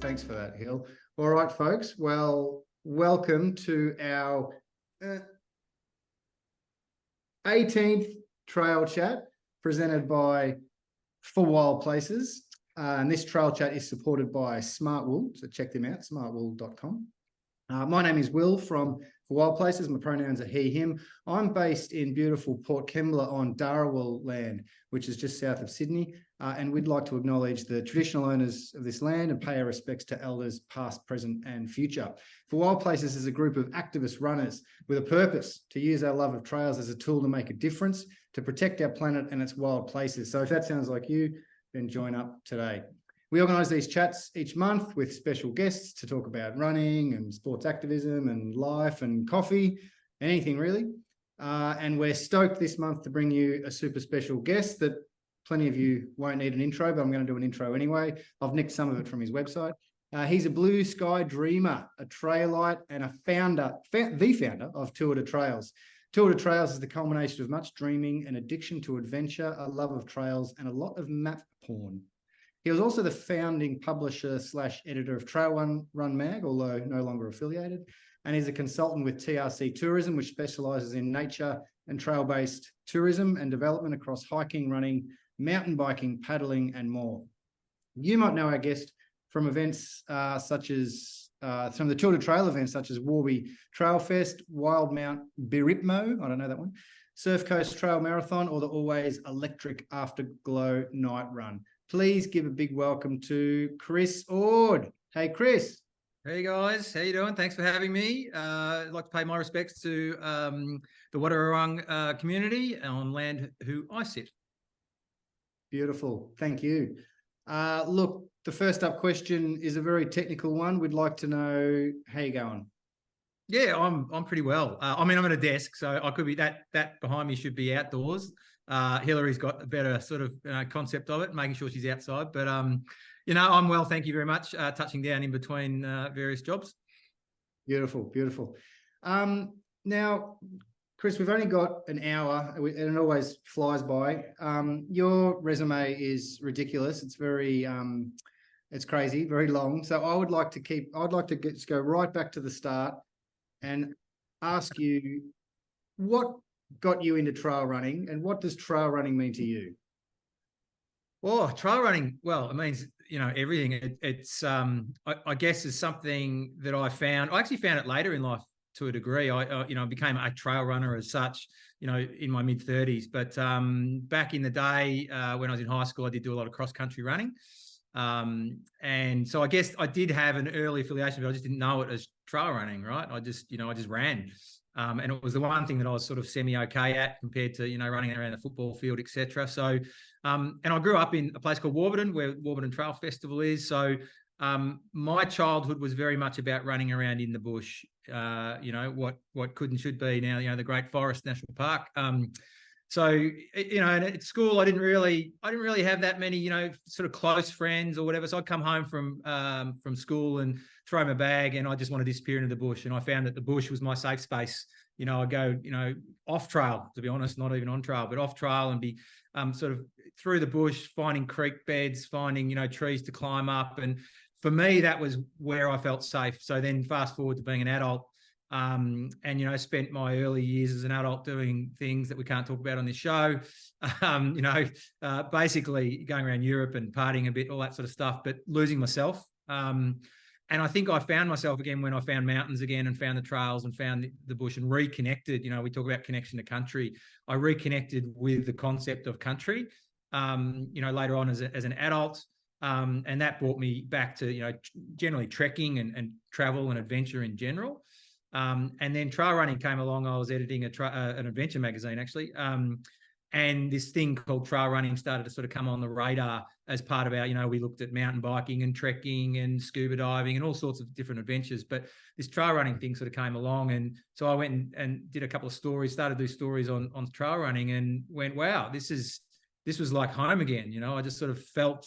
Thanks for that, Hill. All right, folks. Well, welcome to our 18th trail chat presented by For Wild Places. And this trail chat is supported by Smartwool, so check them out, smartwool.com. My name is Will from For Wild Places. My pronouns are he, him. I'm based in beautiful Port Kembla on Dharawal land, which is just south of Sydney. And we'd like to acknowledge the traditional owners of this land and pay our respects to elders past, present and future. For Wild Places is a group of activist runners with a purpose to use our love of trails as a tool to make a difference, to protect our planet and its wild places. So if that sounds like you, then join up today. We organise these chats each month with special guests to talk about running and sports activism and life and coffee, anything really. And we're stoked this month to bring you a super special guest that plenty of you won't need an intro, but I'm going to do an intro anyway. I've nicked some of it from his website. He's a blue sky dreamer, a trailite, and the founder of Tour de Trails. Tour de Trails is the culmination of much dreaming, an addiction to adventure, a love of trails, and a lot of map porn. He was also the founding publisher / editor of Trail Run Mag, although no longer affiliated, and he's a consultant with TRC Tourism, which specialises in nature and trail-based tourism and development across hiking, running, mountain biking, paddling, and more. You might know our guest from events such as from the Tour de Trail events such as Warby Trail Fest, Wild Mount Biripmo, I don't know that one, Surf Coast Trail Marathon, or the always electric Afterglow Night Run. Please give a big welcome to Chris Ord. Hey, Chris. Hey, guys. How you doing? Thanks for having me. I'd like to pay my respects to the Wadawurrung community on land who I sit. Beautiful. Thank you. Look, the first up question is a very technical one. We'd like to know how you going. Yeah, I'm pretty well. I'm at a desk, so I could be that behind me should be outdoors. Hillary's got a better sort of concept of it, making sure she's outside. But I'm well. Thank you very much. Touching down in between various jobs. Beautiful, beautiful. Now, Chris, we've only got an hour, and it always flies by. Your resume is ridiculous. It's very, it's crazy, very long. So I'd like to just go right back to the start and ask you, what got you into trail running, and what does trail running mean to you? Well, trail running, well, it means everything. It's I guess is something that I actually found it later in life to a degree. I became a trail runner as such, in my mid-30s. But back in the day when I was in high school, I did do a lot of cross-country running. And so I guess I did have an early affiliation, but I just didn't know it as trail running, right? I just ran. And it was the one thing that I was sort of semi-okay at compared to, running around the football field, etc. So, and I grew up in a place called Warburton, where Warburton Trail Festival is. So my childhood was very much about running around in the bush, what could and should be now, the Great Forest National Park. So, and at school, I didn't really have that many, sort of close friends or whatever. So I'd come home from school and throw my bag, and I just want to disappear into the bush. And I found that the bush was my safe space. I'd go, off trail, to be honest, not even on trail, but off trail, and be sort of through the bush, finding creek beds, finding, trees to climb up. And for me, that was where I felt safe. So then fast forward to being an adult, and spent my early years as an adult doing things that we can't talk about on this show, basically going around Europe and partying a bit, all that sort of stuff, but losing myself. And I think I found myself again when I found mountains again and found the trails and found the bush and reconnected. We talk about connection to country. I reconnected with the concept of country, later on as an adult. And that brought me back to, generally trekking and travel and adventure in general. And then trail running came along. I was editing an adventure magazine, actually. And this thing called trail running started to sort of come on the radar as part of our, we looked at mountain biking and trekking and scuba diving and all sorts of different adventures. But this trail running thing sort of came along. And so I went and did a couple of stories, started to do stories on trail running, and went, wow, this was like home again. I just sort of felt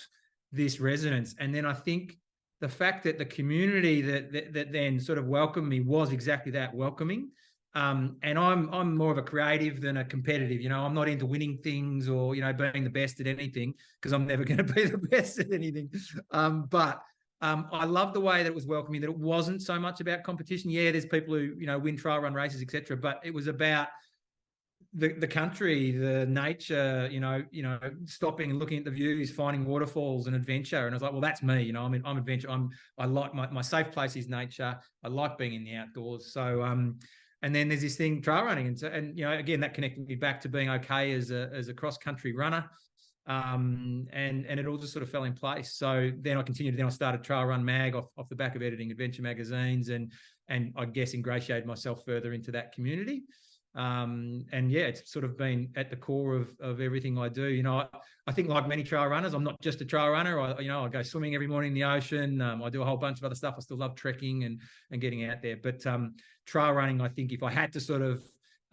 this resonance. And then I think the fact that the community that then sort of welcomed me was exactly that, welcoming. And I'm more of a creative than a competitive. I'm not into winning things or being the best at anything, because I'm never going to be the best at anything. But I love the way that it was welcoming, that it wasn't so much about competition. Yeah, there's people who, win trail run races, etc. But it was about the country, the nature, stopping and looking at the views, finding waterfalls and adventure. And I was like, well, that's me. I'm adventure. I like my safe place is nature. I like being in the outdoors. So, and then there's this thing, trail running. And again, that connected me back to being okay as a cross country runner. And it all just sort of fell in place. So then I continued. Then I started Trail Run Mag off the back of editing adventure magazines, and I guess ingratiated myself further into that community. And yeah, it's sort of been at the core of everything I do. I think like many trail runners, I'm not just a trail runner. I go swimming every morning in the ocean. I do a whole bunch of other stuff. I still love trekking and getting out there. But trail running, I think if I had to sort of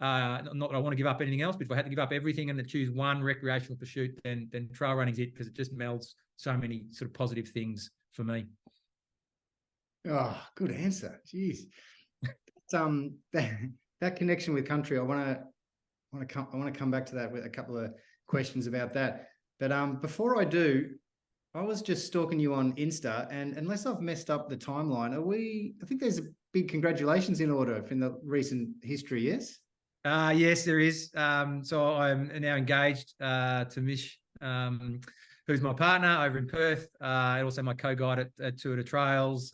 not that I want to give up anything else, but if I had to give up everything and to choose one recreational pursuit, then trail running is it, because it just melds so many sort of positive things for me. Oh, good answer. Jeez. That connection with country, I want to come back to that with a couple of questions about that. But before I do, I was just stalking you on Insta, and unless I've messed up the timeline, I think there's a big congratulations in order from the recent history, yes? Yes, there is. So I'm now engaged to Mish, who's my partner over in Perth, and also my co-guide at Tour de Trails.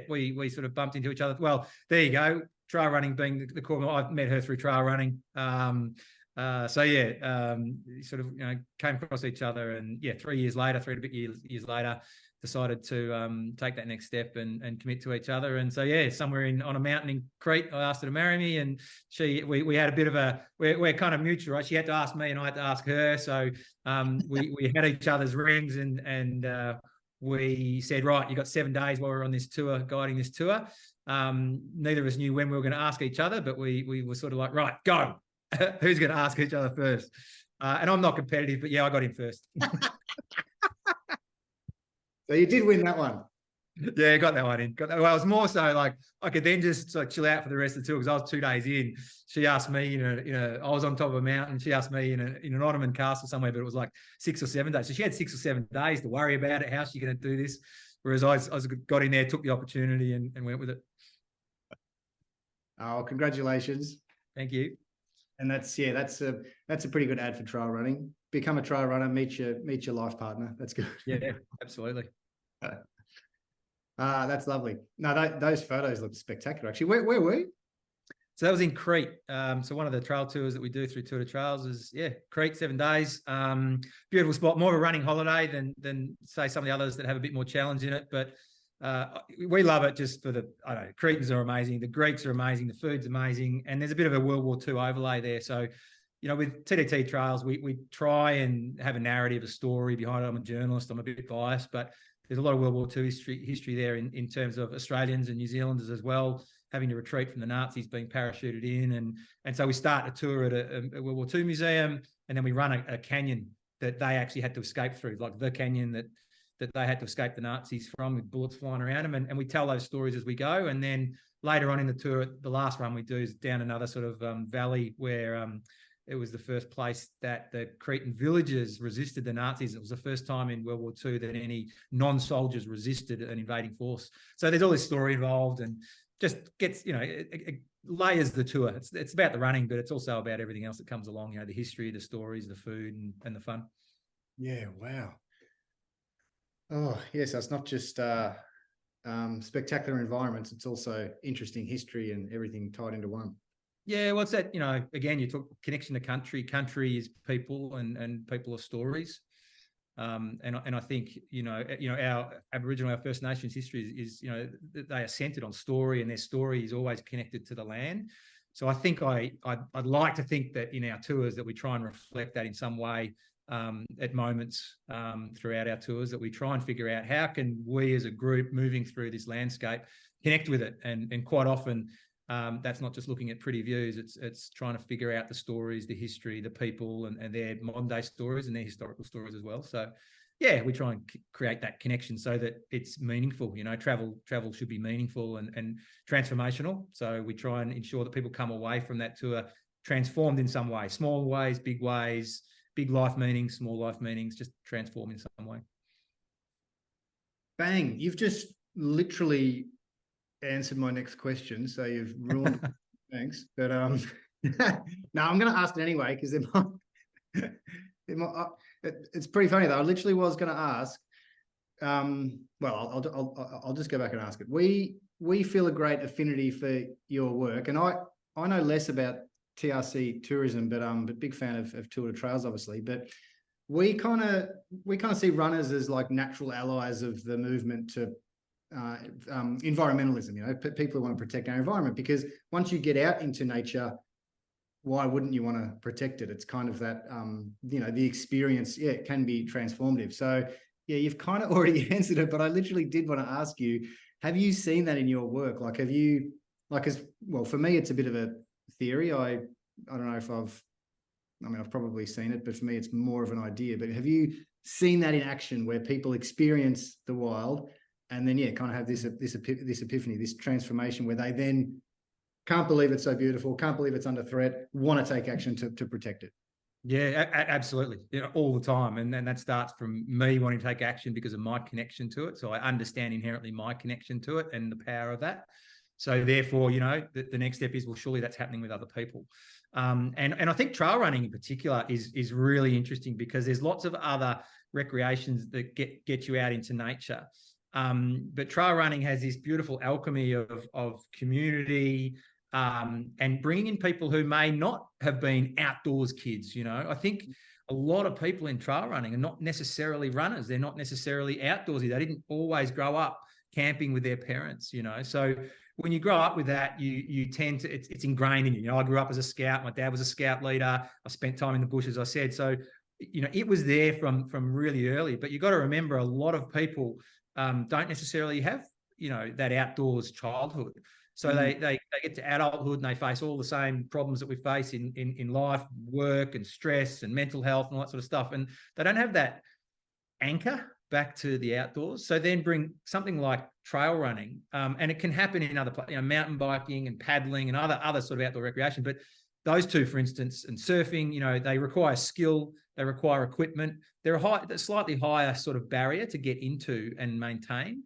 We sort of bumped into each other. Well, there you go. Trail running being the core. I've met her through trail running. Sort of came across each other, and 3 years later, 3 and a bit years later, decided to take that next step and commit to each other. And so somewhere on a mountain in Crete, I asked her to marry me, and we had a bit of we're kind of mutual, right? She had to ask me and I had to ask her. So we had each other's rings, and we said, right, you got 7 days while we're on this tour, guiding this tour. Neither of us knew when we were going to ask each other, but we were sort of like, right, go. Who's going to ask each other first? And I'm not competitive, but I got him first. So you did win that one. Yeah, I got that one in. Well, it was more so like I could then just like chill out for the rest of the tour, because I was 2 days in. She asked me, I was on top of a mountain. She asked me in an Ottoman castle somewhere, but it was like 6 or 7 days. So she had 6 or 7 days to worry about it. How's she going to do this? Whereas I got in there, took the opportunity, and went with it. Oh, congratulations! Thank you. And that's a pretty good ad for trail running. Become a trail runner, meet your life partner. That's good. Yeah, absolutely. That's lovely. No, those photos look spectacular. Actually, where were you? So that was in Crete. So one of the trail tours that we do through Tour de Trails is Crete, 7 days. Beautiful spot, more of a running holiday than say some of the others that have a bit more challenge in it. But we love it just for Cretans are amazing, the Greeks are amazing, the food's amazing, and there's a bit of a World War II overlay there. So, with TDT Trails, we try and have a narrative, a story behind it. I'm a journalist, I'm a bit biased, but there's a lot of World War II history there in terms of Australians and New Zealanders as well, having to retreat from the Nazis, being parachuted in. And so we start a tour at a World War II museum, and then we run a canyon that they actually had to escape through, like the canyon that they had to escape the Nazis from, with bullets flying around them. And we tell those stories as we go. And then later on in the tour, the last run we do is down another sort of valley where it was the first place that the Cretan villagers resisted the Nazis. It was the first time in World War II that any non-soldiers resisted an invading force. So there's all this story involved, and just gets, it layers the tour. It's about the running, but it's also about everything else that comes along, the history, the stories, the food, and the fun. Yeah, wow. Oh, yes, it's not just spectacular environments. It's also interesting history and everything tied into one. Yeah, what's that? Again, you talk connection to country. Country is people, and people are stories. And I think our Aboriginal, our First Nations history is they are centered on story, and their story is always connected to the land. So I think I'd like to think that in our tours that we try and reflect that in some way. At moments throughout our tours, that we try and figure out how can we as a group moving through this landscape connect with it, and quite often that's not just looking at pretty views, it's trying to figure out the stories, the history, the people, and their modern day stories and their historical stories as well. So we try and create that connection so that it's meaningful. Travel should be meaningful and transformational. So we try and ensure that people come away from that tour transformed in some way, small ways, big ways, big life meanings, small life meanings, just transform in some way. Bang. You've just literally answered my next question. So you've ruined thanks. But no, I'm gonna ask it anyway, because it's pretty funny though. I literally was gonna ask. Well, I'll just go back and ask it. We feel a great affinity for your work, and I know less about TRC tourism, but big fan of Tour de Trails, obviously. But we kind of see runners as like natural allies of the movement to environmentalism. You know, people who want to protect our environment, because once you get out into nature, why wouldn't you want to protect it? It's kind of that you know, the experience. Yeah, it can be transformative. So yeah, you've kind of already answered it, but I literally did want to ask you, have you seen that in your work? Like, have you, like, as well, for me, it's a bit of a theory. I don't know if I've probably seen it, but for me, it's more of an idea. But have you seen that in action, where people experience the wild and then, yeah, kind of have this epiphany, this transformation, where they then can't believe it's so beautiful, can't believe it's under threat, want to take action to protect it? Yeah, absolutely. You know, all the time. And then that starts from me wanting to take action because of my connection to it. So I understand inherently my connection to it and the power of that. So therefore, you know, the next step is, well, surely that's happening with other people. And I think trail running in particular is really interesting, because there's lots of other recreations that get you out into nature. But trail running has this beautiful alchemy of community, and bringing in people who may not have been outdoors kids. You know, I think a lot of people in trail running are not necessarily runners. They're not necessarily outdoorsy. They didn't always grow up camping with their parents, you know. So when you grow up with that, you tend to, it's ingrained in you. You know, I grew up as a scout. My dad was a scout leader. I spent time in the bush, as I said. So, you know, it was there from really early. But you've got to remember, a lot of people don't necessarily have, you know, that outdoors childhood. So they get to adulthood and they face all the same problems that we face in life, work and stress and mental health and all that sort of stuff. And they don't have that anchor back to the outdoors. So then bring something like trail running, and it can happen in other places, you know, mountain biking and paddling and other sort of outdoor recreation. But those two, for instance, and surfing, you know, they require skill, they require equipment. They're a slightly higher sort of barrier to get into and maintain.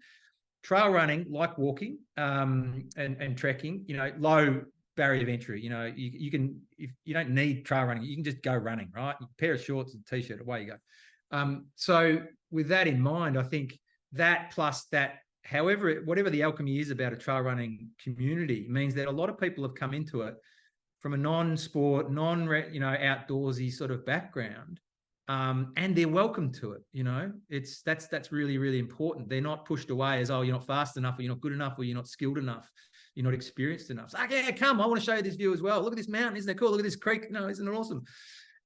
Trail running, like walking and trekking, you know, low barrier of entry. You know, you can, if you don't need trail running, you can just go running, right? A pair of shorts and a t-shirt, away you go. So with that in mind, I think that plus that, whatever the alchemy is about a trail running community, means that a lot of people have come into it from a non-sport, outdoorsy sort of background. And they're welcome to it. You know, that's really, really important. They're not pushed away as, oh, you're not fast enough, or you're not good enough, or you're not skilled enough, you're not experienced enough. It's like, yeah, come, I want to show you this view as well. Look at this mountain, isn't it cool? Look at this creek. No, isn't it awesome?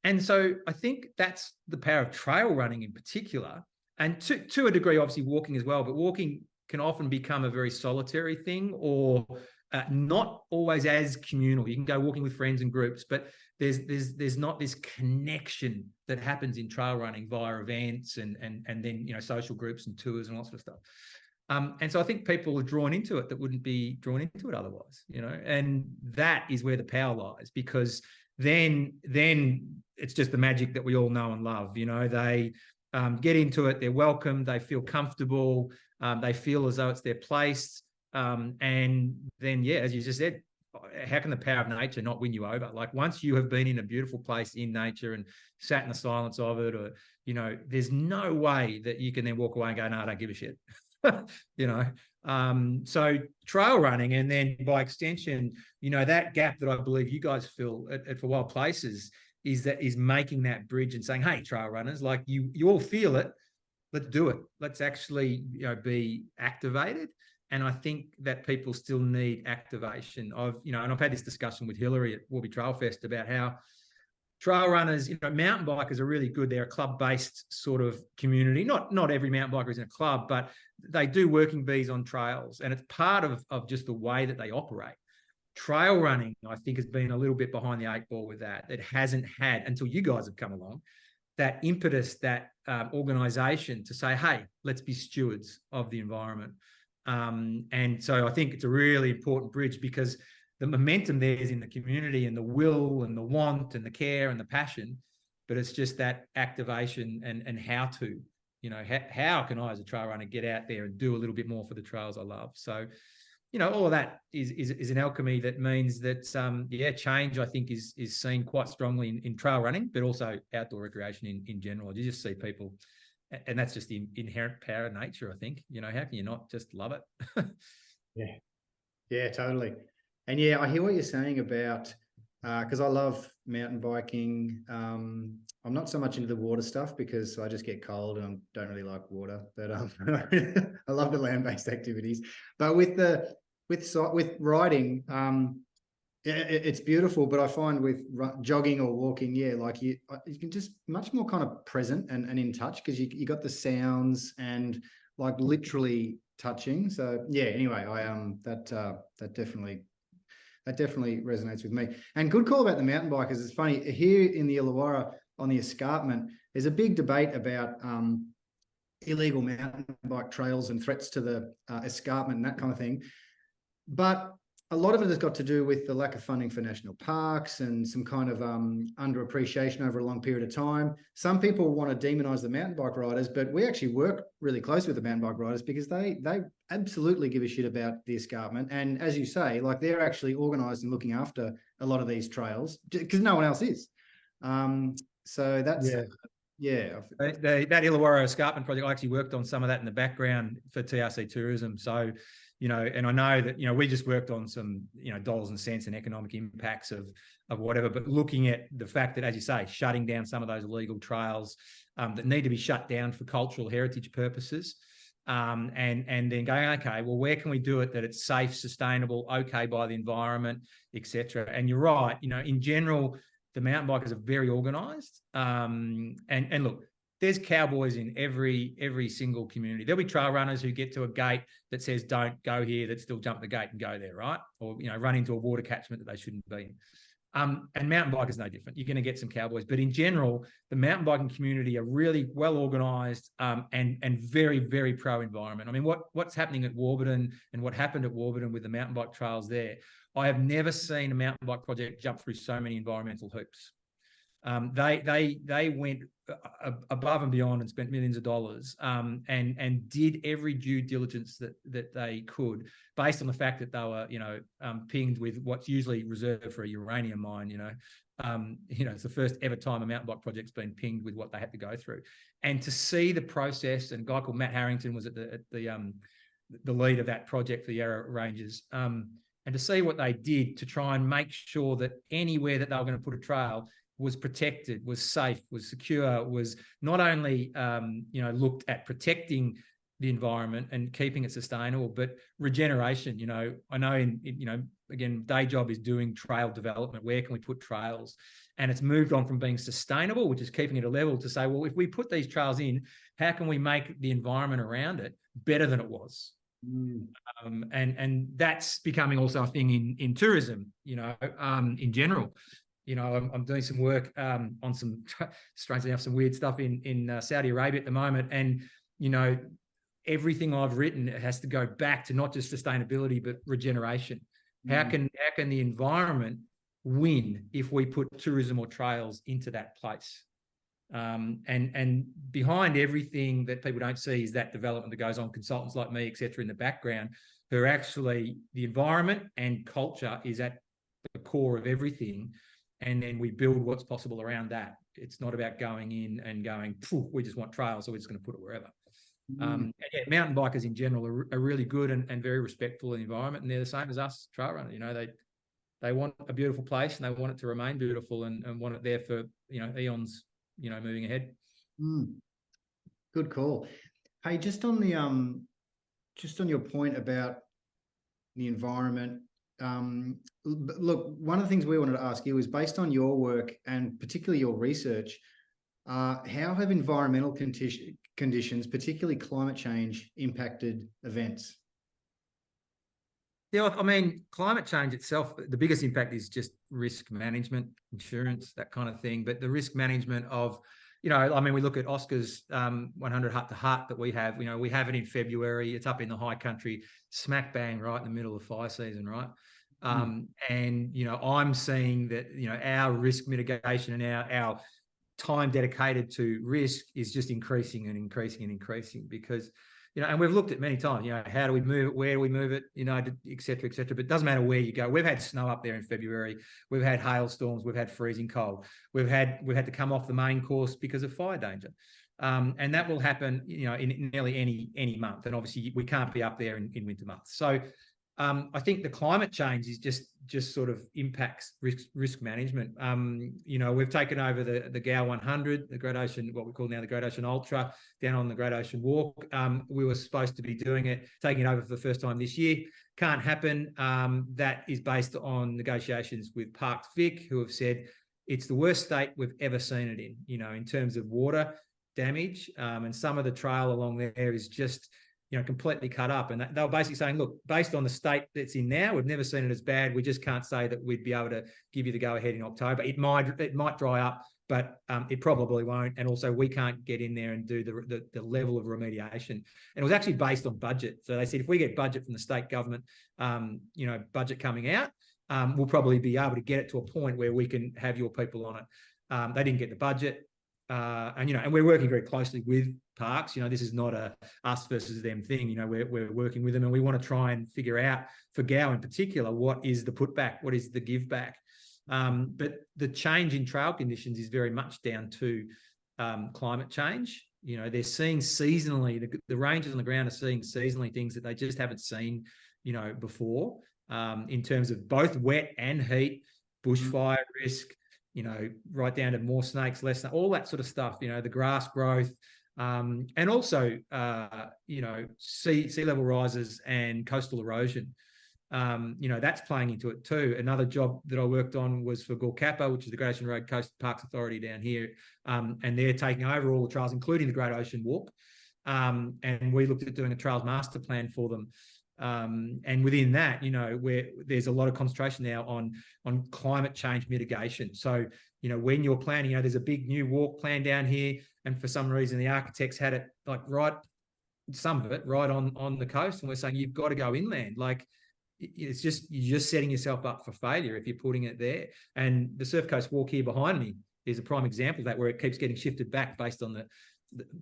And so I think that's the power of trail running in particular, and to a degree, obviously walking as well. But walking can often become a very solitary thing, or not always as communal. You can go walking with friends and groups, but there's not this connection that happens in trail running via events and then, you know, social groups and tours and all sort of stuff. And so I think people are drawn into it that wouldn't be drawn into it otherwise, you know, and that is where the power lies, because then it's just the magic that we all know and love. You know, they get into it, they're welcome, they feel comfortable, they feel as though it's their place. And then, yeah, as you just said, how can the power of nature not win you over? Like, once you have been in a beautiful place in nature and sat in the silence of it, or, you know, there's no way that you can then walk away and go, no, I don't give a shit. You know, so trail running, and then by extension, you know, that gap that I believe you guys fill at For Wild Places is making that bridge and saying, hey, trail runners, like you all feel it, let's do it. Let's actually, you know, be activated. And I think that people still need activation of, you know, and I've had this discussion with Hillary at Warby Trail Fest about how trail runners, you know, mountain bikers are really good. They're a club-based sort of community. Not every mountain biker is in a club, but they do working bees on trails. And it's part of just the way that they operate. Trail running, I think, has been a little bit behind the eight ball with that. It hasn't had, until you guys have come along, that impetus, that organisation to say, hey, let's be stewards of the environment. And so I think it's a really important bridge, because the momentum there is in the community, and the will and the want and the care and the passion, but it's just that activation and how to how can I, as a trail runner, get out there and do a little bit more for the trails I love? So, all of that is an alchemy that means that, change, I think, is seen quite strongly in trail running, but also outdoor recreation in general. You just see people, and that's just the inherent power of nature, I think. How can you not just love it? Yeah, totally. And yeah, I hear what you're saying about, because I love mountain biking. I'm not so much into the water stuff because I just get cold and I don't really like water, but I love the land-based activities. But with riding, it's beautiful, but I find with jogging or walking, you can just much more kind of present and in touch, because you got the sounds and like literally touching. So yeah, anyway, that definitely resonates with me. And good call about the mountain bikers. It's funny, here in the Illawarra on the escarpment, there's a big debate about illegal mountain bike trails and threats to the escarpment and that kind of thing. But a lot of it has got to do with the lack of funding for national parks and some kind of underappreciation over a long period of time. Some people want to demonize the mountain bike riders, but we actually work really close with the mountain bike riders because they absolutely give a shit about the escarpment. And as you say, like, they're actually organized and looking after a lot of these trails because no one else is. So that's that Illawarra escarpment project, I actually worked on some of that in the background for TRC Tourism. So, and I know that, we just worked on some, dollars and cents and economic impacts of whatever, but looking at the fact that, as you say, shutting down some of those illegal trails that need to be shut down for cultural heritage purposes, and then going, okay, well, where can we do it that it's safe, sustainable, okay by the environment, etc. And you're right, in general, the mountain bikers are very organised. And look, there's cowboys in every single community. There'll be trail runners who get to a gate that says don't go here, that still jump the gate and go there, right? Or run into a water catchment that they shouldn't be in. And mountain bikers no different. You're going to get some cowboys, but in general, the mountain biking community are really well organised and very, very pro-environment. I mean, what's happening at Warburton and what happened at Warburton with the mountain bike trails there, I have never seen a mountain bike project jump through so many environmental hoops. They went above and beyond and spent millions of dollars and did every due diligence that they could, based on the fact that they were pinged with what's usually reserved for a uranium mine. It's the first ever time a mountain bike project's been pinged with what they had to go through, and to see the process. And a guy called Matt Harrington was at the lead of that project for the Yarra Ranges. And to see what they did to try and make sure that anywhere that they were going to put a trail was protected, was safe, was secure, was not only looked at protecting the environment and keeping it sustainable, but regeneration. I know again, day job is doing trail development. Where can we put trails? And it's moved on from being sustainable, which is keeping it a level, to say, well, if we put these trails in, how can we make the environment around it better than it was? And that's becoming also a thing in tourism, in general. I'm doing some work on some, strangely enough, some weird stuff in Saudi Arabia at the moment. And, everything I've written has to go back to not just sustainability, but regeneration. How can the environment win if we put tourism or trails into that place? And behind everything that people don't see is that development that goes on, consultants like me, et cetera, in the background, who are actually, the environment and culture is at the core of everything. And then we build what's possible around that. It's not about going in and going, we just want trails, so we're just going to put it wherever. And mountain bikers in general are really good and very respectful of the environment, and they're the same as us trail runners. They want a beautiful place and they want it to remain beautiful and want it there for eons, moving ahead. Good call. Hey, just on your point about the environment. Look, one of the things we wanted to ask you is, based on your work and particularly your research, how have environmental conditions, particularly climate change, impacted events? Yeah, I mean, climate change itself, the biggest impact is just risk management, insurance, that kind of thing. But the risk management of, we look at Oscar's 100 hut to hut that we have. We have it in February. It's up in the high country, smack bang right in the middle of fire season, right? And I'm seeing that our risk mitigation and our time dedicated to risk is just increasing and increasing and increasing because, and we've looked at many times, how do we move it? Where do we move it? Et cetera, et cetera. But it doesn't matter where you go. We've had snow up there in February. We've had hailstorms. We've had freezing cold. We've had to come off the main course because of fire danger. And that will happen, in nearly any month. And obviously we can't be up there in winter months. So I think the climate change is just sort of impacts risk management. We've taken over the GAO 100, the Great Ocean, what we call now the Great Ocean Ultra, down on the Great Ocean Walk. We were supposed to be taking it over for the first time this year. Can't happen. That is based on negotiations with Parks Vic, who have said it's the worst state we've ever seen it in terms of water damage. And some of the trail along there is just completely cut up. And they were basically saying, look, based on the state that's in now, we've never seen it as bad. We just can't say that we'd be able to give you the go ahead in October. It might dry up, but it probably won't. And also we can't get in there and do the level of remediation. And it was actually based on budget. So they said, if we get budget from the state government, budget coming out, we'll probably be able to get it to a point where we can have your people on it. They didn't get the budget. And we're working very closely with Parks. This is not a us versus them thing. We're working with them, and we want to try and figure out for GAO in particular what is the putback, what is the give back. But the change in trail conditions is very much down to climate change. They're seeing seasonally, the rangers on the ground are seeing seasonally things that they just haven't seen, before, in terms of both wet and heat, bushfire risk. Right down to more snakes, less, all that sort of stuff, the grass growth, and also, sea level rises and coastal erosion. That's playing into it too. Another job that I worked on was for Gorkapa, which is the Great Ocean Road Coast Parks Authority down here. And they're taking over all the trails, including the Great Ocean Walk. And we looked at doing a trails master plan for them. And within that, where there's a lot of concentration now on climate change mitigation. So, when you're planning, there's a big new walk plan down here, and for some reason the architects had it some of it right on the coast, and we're saying you've got to go inland. You're just setting yourself up for failure if you're putting it there. And the Surf Coast Walk here behind me is a prime example of that, where it keeps getting shifted back based on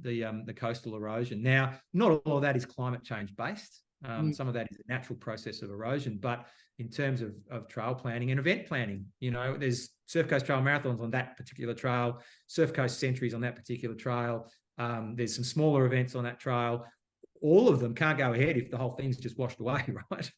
the coastal erosion. Now, not all of that is climate change based. Some of that is a natural process of erosion, but in terms of trail planning and event planning, there's Surf Coast Trail Marathons on that particular trail, Surf Coast Centuries on that particular trail. There's some smaller events on that trail. All of them can't go ahead if the whole thing's just washed away, right?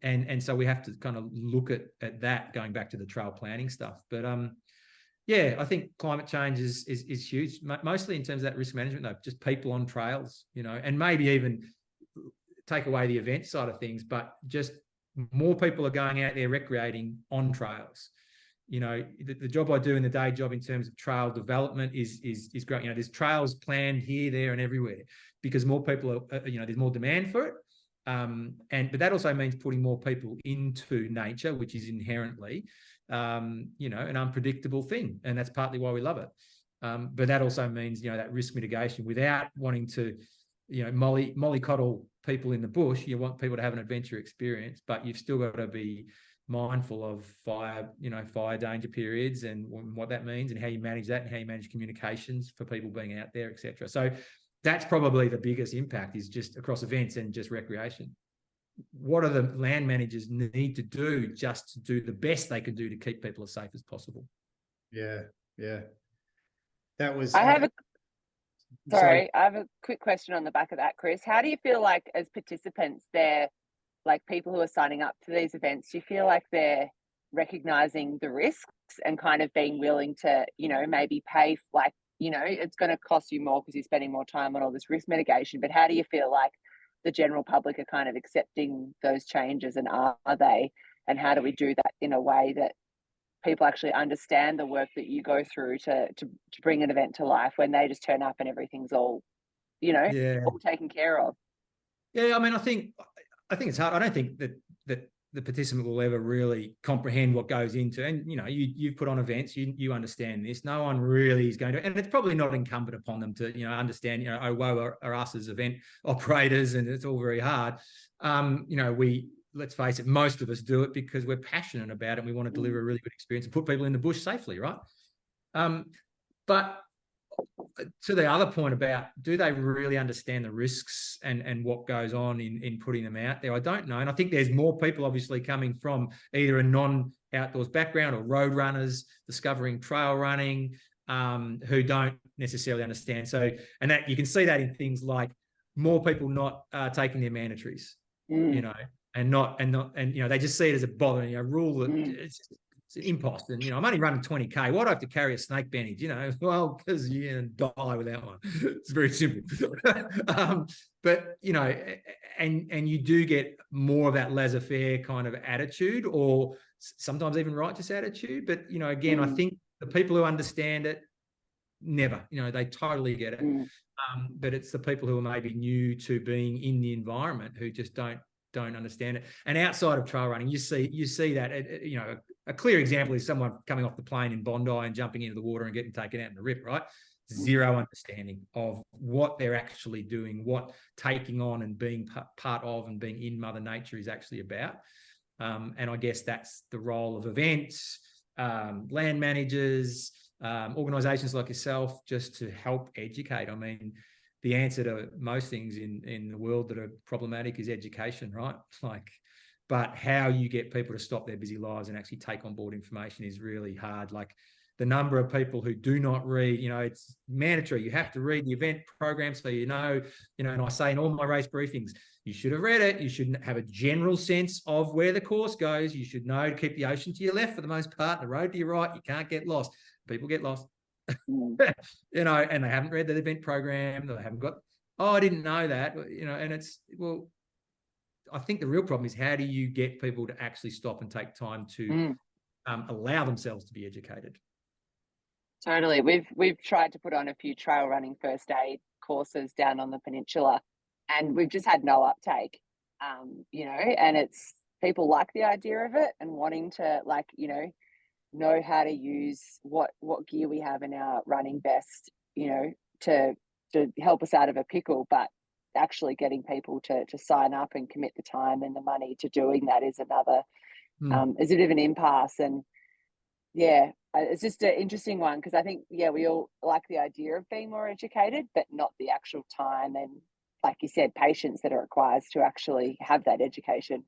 And so we have to kind of look at that, going back to the trail planning stuff. But I think climate change is huge, mostly in terms of that risk management, though, just people on trails, and maybe even take away the event side of things, but just more people are going out there recreating on trails. The job I do in the day job in terms of trail development is great. There's trails planned here, there, and everywhere because more people are, there's more demand for it. But that also means putting more people into nature, which is inherently, an unpredictable thing, and that's partly why we love it. But that also means, that risk mitigation without wanting to, mollycoddle people in the bush. You want people to have an adventure experience, but you've still got to be mindful of fire danger periods and what that means and how you manage that and how you manage communications for people being out there, etc. So that's probably the biggest impact, is just across events and just recreation. What do the land managers need to do just to do the best they can do to keep people as safe as possible? Yeah. That was... Sorry, I have a quick question on the back of that, Chris. How do you feel like, as participants, they're like people who are signing up to these events, do you feel like they're recognizing the risks and kind of being willing to, maybe pay, it's going to cost you more because you're spending more time on all this risk mitigation, but how do you feel like the general public are kind of accepting those changes, and are they? And how do we do that in a way that people actually understand the work that you go through to bring an event to life, when they just turn up and everything's all, all taken care of? Yeah, I mean, I think it's hard. I don't think that the participant will ever really comprehend what goes into, and you've put on events, you understand this. No one really is going to, and it's probably not incumbent upon them to understand, woe are us as event operators, and it's all very hard. Let's face it, most of us do it because we're passionate about it and we want to deliver a really good experience and put people in the bush safely, right? But to the other point about, do they really understand the risks and what goes on in putting them out there? I don't know. And I think there's more people obviously coming from either a non-outdoors background or road runners discovering trail running who don't necessarily understand. So, and that you can see that in things like more people not taking their mandatories, you know, and you know, they just see it as a bother, you know, rule that it's an impost. And, you know, I'm only running 20K. Why do I have to carry a snake bandage? You know, well, because you're going to die without one. It's very simple. But, you know, and you do get more of that laissez-faire kind of attitude, or sometimes even righteous attitude. But, you know, again, I think the people who understand it, never, you know, they totally get it. But it's the people who are maybe new to being in the environment who just don't understand it. And outside of trail running, you see that, you know, a clear example is someone coming off the plane in Bondi and jumping into the water and getting taken out in the rip, right? Zero understanding of what they're actually doing, what taking on and being part of and being in Mother Nature is actually about. And I guess that's the role of events, land managers, organizations like yourself, just to help educate. I mean, the answer to most things in the world that are problematic is education, right? Like, but how you get people to stop their busy lives and actually take on board information is really hard. Like, the number of people who do not read, you know, it's mandatory. You have to read the event program so you know, and I say in all my race briefings, you should have read it. You should have a general sense of where the course goes. You should know to keep the ocean to your left for the most part, the road to your right. You can't get lost. People get lost. You know, and they haven't read the event program. They haven't got, oh, I didn't know that, you know, and it's, well, I think the real problem is, how do you get people to actually stop and take time to allow themselves to be educated? Totally. We've tried to put on a few trail running first aid courses down on the peninsula, and we've just had no uptake. You know, and it's, people like the idea of it and wanting to, like, you know how to use what gear we have in our running vest, you know, to help us out of a pickle, but actually getting people to sign up and commit the time and the money to doing that is another is a bit of an impasse. And yeah, it's just an interesting one, because I think, yeah, we all like the idea of being more educated, but not the actual time and, like you said, patience that it requires to actually have that education.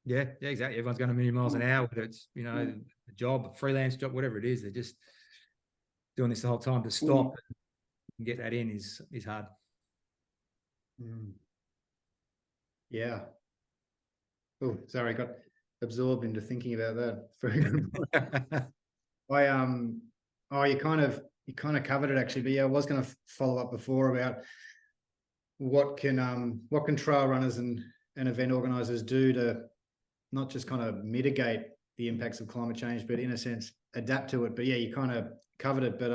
Yeah, exactly. Everyone's going a million miles an hour, whether it's, you know, a job, a freelance job, whatever it is. They're just doing this the whole time. To stop and get that in is hard. Yeah. Oh, sorry, got absorbed into thinking about that. Very good. You kind of covered it actually, but yeah, I was going to follow up before about what can trail runners and event organizers do to not just kind of mitigate the impacts of climate change, but in a sense adapt to it. But yeah, you kind of covered it. But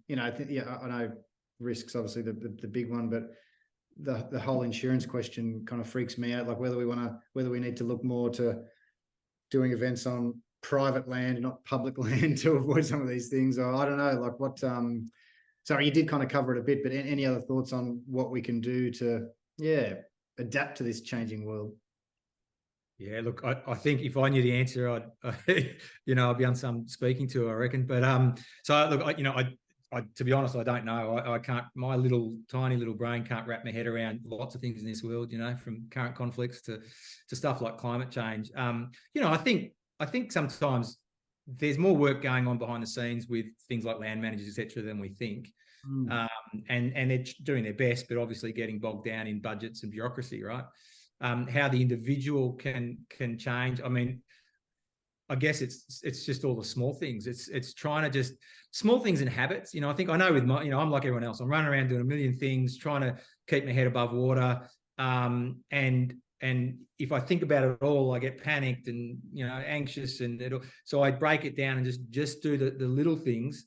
you know, I think, yeah, I know risks obviously the big one, but the whole insurance question kind of freaks me out. Like whether we need to look more to doing events on private land and not public land to avoid some of these things, or I don't know, like what. Sorry, you did kind of cover it a bit, but any other thoughts on what we can do to, yeah, adapt to this changing world? Yeah, look, I think if I knew the answer, I'd be on some speaking tour, I reckon. But so look, I to be honest, I don't know. I can't. My tiny little brain can't wrap my head around lots of things in this world. You know, from current conflicts to stuff like climate change. You know, I think sometimes there's more work going on behind the scenes with things like land managers, etc., than we think. And they're doing their best, but obviously getting bogged down in budgets and bureaucracy, right? How the individual can change. I mean, I guess it's just all the small things. It's trying to just small things and habits. You know, I think I know with my, you know, I'm like everyone else. I'm running around doing a million things, trying to keep my head above water. And if I think about it all, I get panicked and, you know, anxious, so I break it down and just do the little things.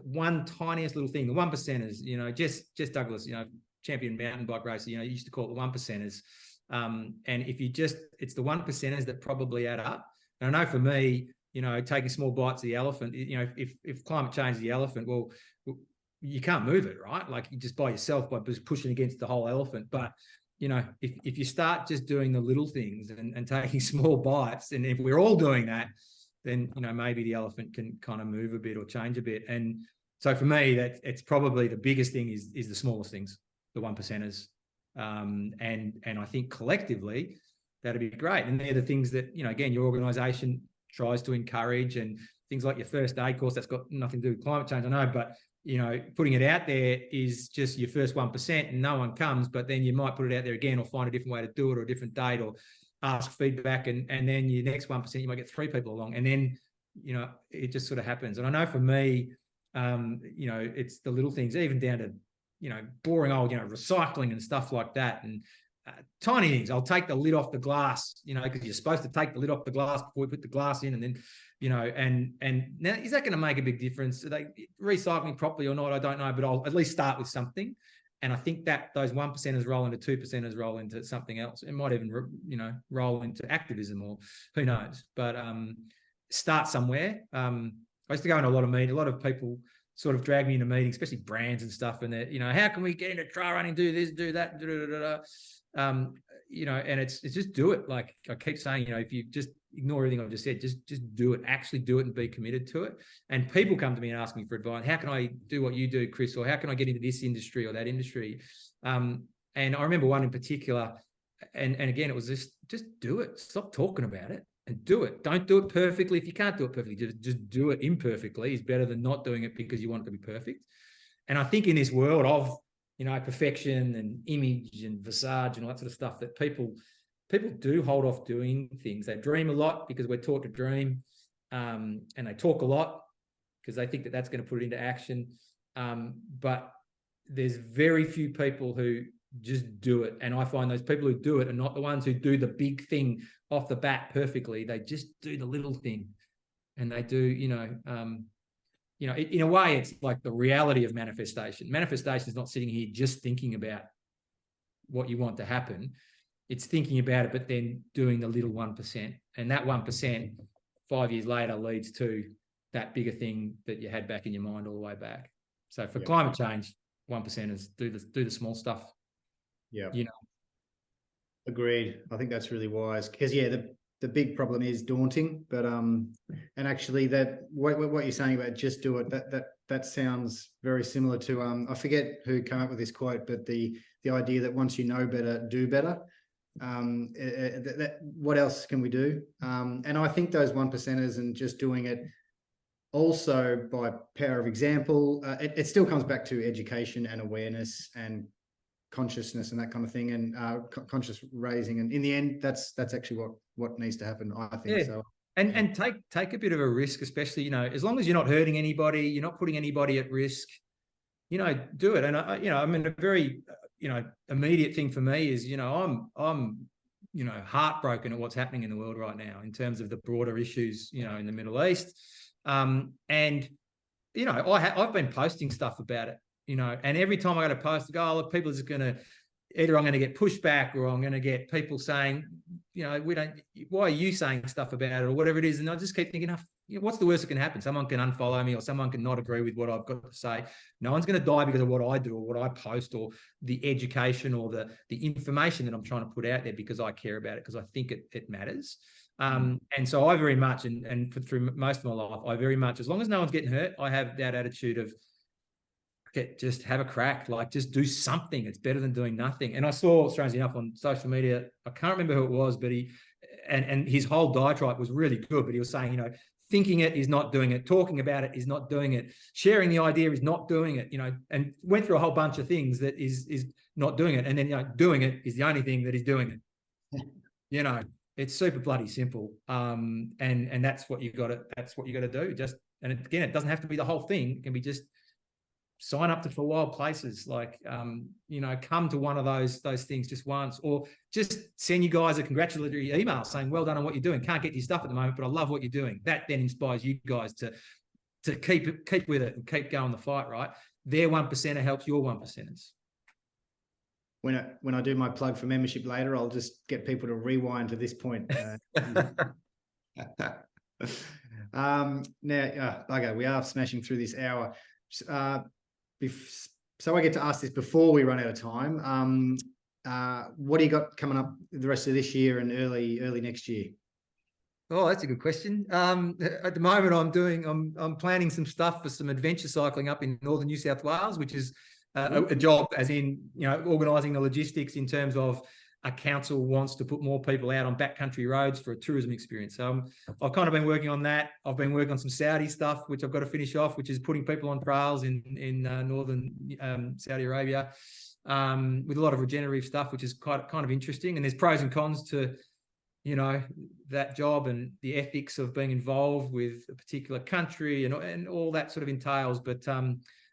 One tiniest little thing, the 1%ers, you know, just Douglas, you know, champion mountain bike racer, you know, used to call it the 1%ers. And if you it's the 1%ers that probably add up. And I know for me, you know, taking small bites of the elephant, you know, if climate change is the elephant, well, you can't move it, right? Like you just by yourself, by just pushing against the whole elephant. But, you know, if you start just doing the little things and taking small bites, and if we're all doing that, then, you know, maybe the elephant can kind of move a bit or change a bit. And So for me, that it's probably the biggest thing is the smallest things, the 1%ers. And I think collectively that'd be great. And they're the things that, you know, again, your organisation tries to encourage, and things like your first aid course, that's got nothing to do with climate change, I know, but, you know, putting it out there is just your first 1% and no one comes, but then you might put it out there again or find a different way to do it or a different date or ask feedback. And then your next 1%, you might get 3 people along. And then, you know, it just sort of happens. And I know for me, you know, it's the little things, even down to, you know, boring old, you know, recycling and stuff like that. And tiny things. I'll take the lid off the glass, you know, because you're supposed to take the lid off the glass before we put the glass in. And then, you know, and now, is that going to make a big difference? Are they recycling properly or not? I don't know, but I'll at least start with something. And I think that those 1%ers roll into 2%ers roll into something else. It might even, you know, roll into activism or who knows. But start somewhere. I used to go in a lot of meetings. A lot of people sort of drag me into meetings, especially brands and stuff. And they're, you know, how can we get into trail running, do this, do that, you know, and it's just do it. Like I keep saying, you know, if you just ignore everything I've just said, just do it, actually do it and be committed to it. And people come to me and ask me for advice. How can I do what you do, Chris? Or how can I get into this industry or that industry? And I remember one in particular, and again, it was just do it. Stop talking about it and do it. Don't do it perfectly. If you can't do it perfectly, just do it imperfectly is better than not doing it because you want it to be perfect. And I think in this world of, you know, perfection and image and visage and all that sort of stuff, that people do hold off doing things. They dream a lot because we're taught to dream, and they talk a lot because they think that that's going to put it into action. But there's very few people who just do it. And I find those people who do it are not the ones who do the big thing off the bat perfectly. They just do the little thing, and they do, you know, in a way, it's like the reality of manifestation. Manifestation is not sitting here just thinking about what you want to happen. It's thinking about it, but then doing the little 1%. And that 1%, 5 years later, leads to that bigger thing that you had back in your mind all the way back. So for climate change, 1%ers do the small stuff. Yeah. You know. Agreed. I think that's really wise because, the big problem is daunting, but and actually that what you're saying about just do it, that sounds very similar to I forget who came up with this quote, but the idea that once you know better, do better. What else can we do? And I think those 1%ers and just doing it also by power of example, it still comes back to education and awareness and consciousness and that kind of thing, and conscious raising. And in the end, that's actually what needs to happen, I think. So and take a bit of a risk, especially, you know, as long as you're not hurting anybody, you're not putting anybody at risk, you know, do it. And I mean, a very immediate thing for me is, you know, I'm you know, heartbroken at what's happening in the world right now in terms of the broader issues, you know, in the Middle East. And you know, I've been posting stuff about it, you know, and every time I go to post, I go, oh, look, people are just going to, either I'm going to get pushback or I'm going to get people saying, you know, why are you saying stuff about it or whatever it is? And I just keep thinking, you know, what's the worst that can happen? Someone can unfollow me or someone can not agree with what I've got to say. No one's going to die because of what I do or what I post or the education or the information that I'm trying to put out there because I care about it, because I think it matters. And so I very much, and through most of my life, I very much, as long as no one's getting hurt, I have that attitude of, okay, just have a crack, like just do something. It's better than doing nothing. And I saw, strangely enough, on social media, I can't remember who it was, but and his whole diatribe was really good, but he was saying, you know, thinking it is not doing it, talking about it is not doing it, sharing the idea is not doing it, you know, and went through a whole bunch of things that is not doing it. And then, you know, doing it is the only thing that is doing it. You know, it's super bloody simple. And that's what you got to do. Just, and again, it doesn't have to be the whole thing. It can be just sign up for wild places, like, you know, come to one of those things just once, or just send you guys a congratulatory email saying, well done on what you're doing. Can't get your stuff at the moment, but I love what you're doing. That then inspires you guys to keep with it and keep going the fight, right? Their 1%er helps your 1%ers. When I do my plug for membership later, I'll just get people to rewind to this point. Now, okay, we are smashing through this hour. So I get to ask this before we run out of time. What do you got coming up the rest of this year and early next year? Oh, that's a good question. At the moment, I'm planning some stuff for some adventure cycling up in northern New South Wales, which is a job, as in, you know, organising the logistics in terms of a council wants to put more people out on backcountry roads for a tourism experience. So I've kind of been working on that. I've been working on some Saudi stuff, which I've got to finish off, which is putting people on trails in northern Saudi Arabia, with a lot of regenerative stuff, which is kind of interesting. And there's pros and cons to, you know, that job and the ethics of being involved with a particular country and all that sort of entails. But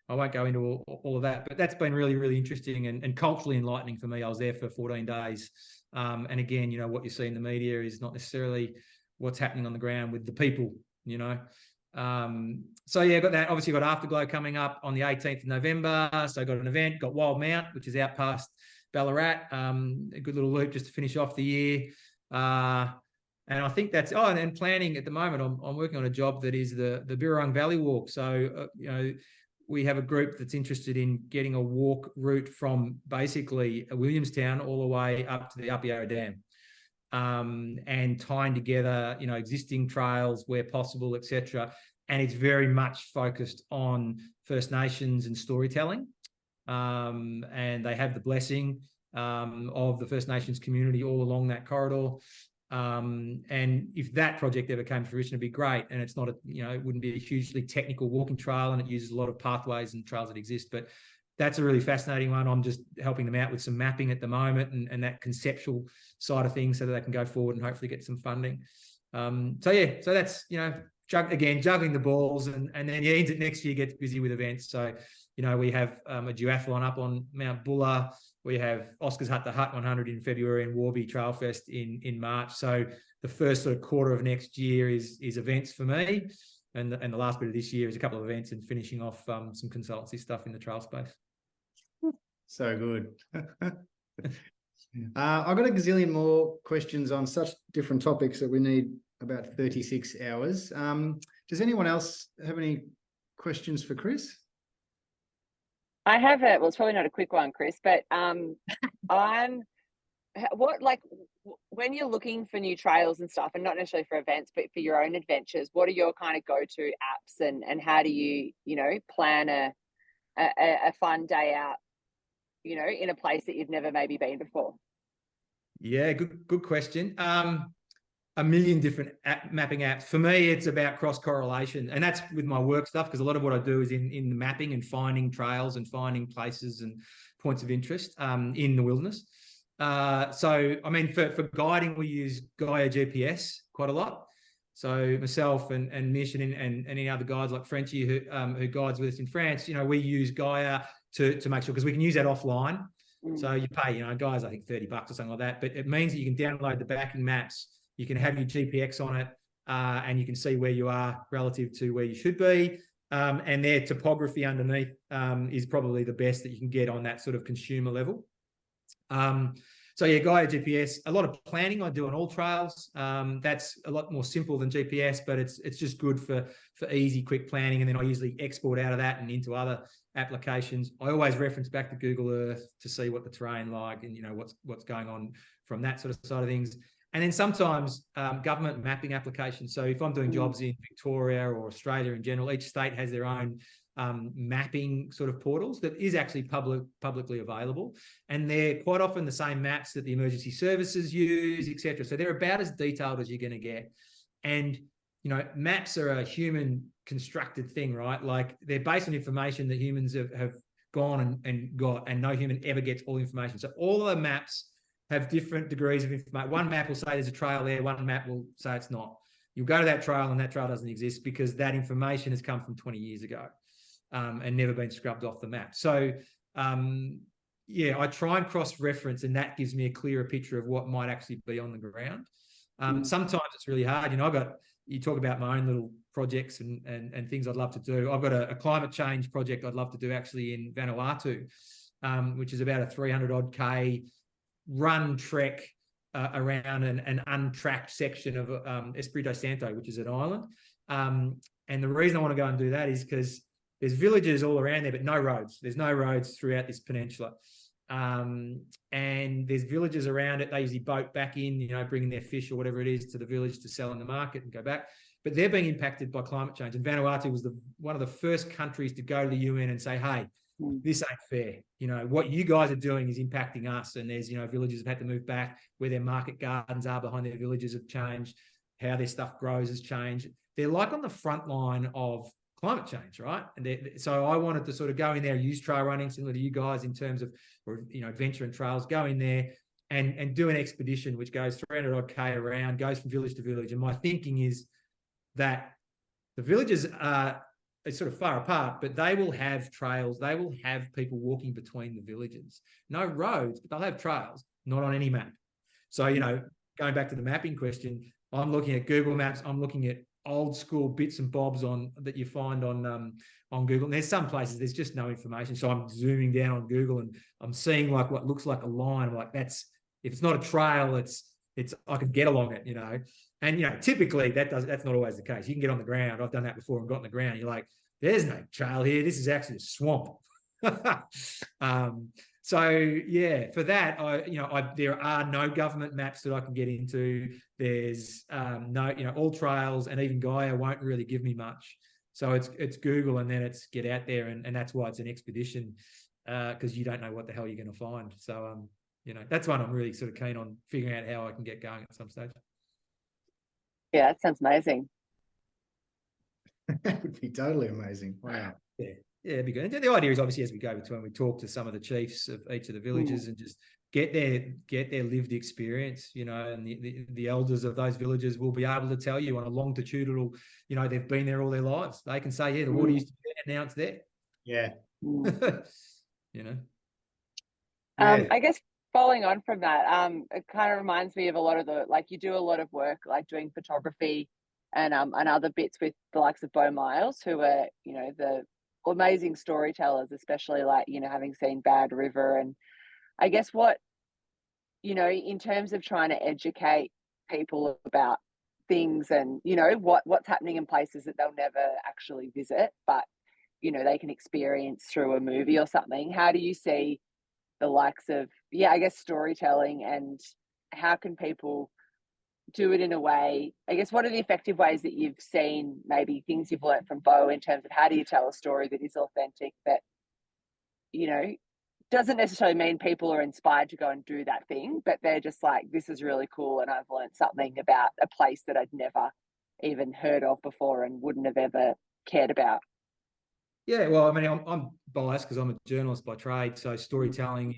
I won't go into all of that. But that's been really, really interesting and culturally enlightening for me. I was there for 14 days. And again, you know, what you see in the media is not necessarily what's happening on the ground with the people, you know. So yeah, got that. Obviously got Afterglow coming up on the 18th of November. So I got an event, got Wild Mount, which is out past Ballarat. A good little loop just to finish off the year. And I think that's and planning at the moment. I'm working on a job that is the Birrarung Valley Walk. So you know, we have a group that's interested in getting a walk route from basically Williamstown all the way up to the Upper Yarra Dam, and tying together, you know, existing trails where possible, etc. And it's very much focused on First Nations and storytelling, and they have the blessing of the First Nations community all along that corridor. And if that project ever came to fruition, it'd be great. And it's not it wouldn't be a hugely technical walking trail, and it uses a lot of pathways and trails that exist. But that's a really fascinating one. I'm just helping them out with some mapping at the moment and that conceptual side of things so that they can go forward and hopefully get some funding. So that's, you know, juggling the balls, and then next year gets busy with events. So, you know, we have a duathlon up on Mount Buller. We have Oscar's Hut to Hut 100 in February and Warby Trail Fest in March. So the first sort of quarter of next year is events for me. And the last bit of this year is a couple of events and finishing off some consultancy stuff in the trail space. So good. I've got a gazillion more questions on such different topics that we need about 36 hours. Does anyone else have any questions for Chris? I have it's probably not a quick one, Chris, but when you're looking for new trails and stuff, and not necessarily for events, but for your own adventures, what are your kind of go-to apps, and how do you, you know, plan a fun day out, you know, in a place that you've never maybe been before? Yeah, good question. A million different mapping apps. For me, it's about cross-correlation, and that's with my work stuff, because a lot of what I do is in the mapping and finding trails and finding places and points of interest in the wilderness. So, I mean, for guiding, we use Gaia GPS quite a lot. So myself and Mish and any other guides like Frenchie who guides with us in France, you know, we use Gaia to make sure, because we can use that offline. So you pay, you know, guys, I think $30 or something like that, but it means that you can download the backing maps. You can have your GPX on it, and you can see where you are relative to where you should be. And their topography underneath is probably the best that you can get on that sort of consumer level. So yeah, Gaia GPS, a lot of planning I do on all trails. That's a lot more simple than GPS, but it's just good for easy, quick planning. And then I usually export out of that and into other applications. I always reference back to Google Earth to see what the terrain like and, you know, what's going on from that sort of side of things. And then sometimes government mapping applications. So if I'm doing jobs in Victoria or Australia in general, each state has their own mapping sort of portals that is actually publicly available. And they're quite often the same maps that the emergency services use, etc. So they're about as detailed as you're going to get. And, you know, maps are a human constructed thing, right? Like they're based on information that humans have gone and got, and no human ever gets all the information. So all of the maps have different degrees of information. One map will say there's a trail there. One map will say it's not. You'll go to that trail and that trail doesn't exist because that information has come from 20 years ago and never been scrubbed off the map. So, yeah, I try and cross-reference, and that gives me a clearer picture of what might actually be on the ground. Sometimes it's really hard. You know, you talk about my own little projects and things I'd love to do. I've got a climate change project I'd love to do actually in Vanuatu, which is about a 300-odd K run trek around an untracked section of Espirito Santo, which is an island. And the reason I want to go and do that is because there's villages all around there, but no roads. There's no roads throughout this peninsula. and there's villages around it. They usually boat back in, you know, bringing their fish or whatever it is to the village to sell in the market and go back. But they're being impacted by climate change. And Vanuatu was one of the first countries to go to the UN and say, hey, this ain't fair. You know, what you guys are doing is impacting us. And there's, you know, villages have had to move back where their market gardens are behind their villages have changed, how their stuff grows has changed. They're like on the front line of climate change, right? And so I wanted to sort of go in there, use trail running similar to you guys in terms of, or, you know, adventure and trails, go in there and do an expedition which goes 300 odd K around, goes from village to village. And my thinking is that the villages are sort of far apart, but they will have trails. They will have people walking between the villages. No roads, but they'll have trails, not on any map. So, you know, going back to the mapping question, I'm looking at Google Maps. I'm looking at old school bits and bobs that you find on Google. And there's some places there's just no information. So I'm zooming down on Google and I'm seeing like what looks like a line. I'm like, if it's not a trail, it's I could get along it, you know. And you know, typically that's not always the case. You can get on the ground. I've done that before and got on the ground. You're like, there's no trail here. This is actually a swamp. So yeah, for that, there are no government maps that I can get into. There's no, you know, all trails, and even Gaia won't really give me much. So it's Google, and then it's get out there, and that's why it's an expedition, because you don't know what the hell you're going to find. So you know, that's one I'm really sort of keen on figuring out how I can get going at some stage. Yeah, that sounds amazing. That would be totally amazing. Wow. Yeah. Yeah, it'd be good. And the idea is obviously as we go between, we talk to some of the chiefs of each of the villages and just get their lived experience, you know, and the elders of those villages will be able to tell you on a longitudinal, you know, they've been there all their lives. They can say, yeah, the water used to be there, now it's there. Yeah. You know. I guess following on from that, it kind of reminds me of a lot of you do a lot of work like doing photography and other bits with the likes of Beau Miles, who are, you know, the amazing storytellers, especially like, you know, having seen Bad River. And I guess what, you know, in terms of trying to educate people about things and, you know, what's happening in places that they'll never actually visit, but, you know, they can experience through a movie or something. How do you see the likes of, I guess, storytelling, and how can people do it in a way, I guess, what are the effective ways that you've seen, maybe things you've learned from Beau in terms of how do you tell a story that is authentic, that, you know, doesn't necessarily mean people are inspired to go and do that thing, but they're just like, this is really cool and I've learned something about a place that I'd never even heard of before and wouldn't have ever cared about. Yeah, well, I mean, I'm biased because I'm a journalist by trade, so storytelling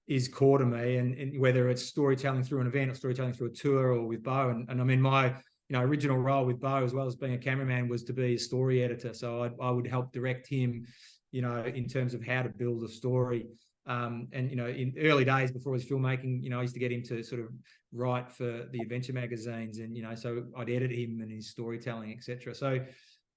is core to me, and whether it's storytelling through an event or storytelling through a tour or with Beau, and I mean, my, you know, original role with Beau, as well as being a cameraman, was to be a story editor. So I would help direct him, you know, in terms of how to build a story. And, you know, in early days before his filmmaking, you know, I used to get him to sort of write for the adventure magazines, and, you know, so I'd edit him and his storytelling, etc. So,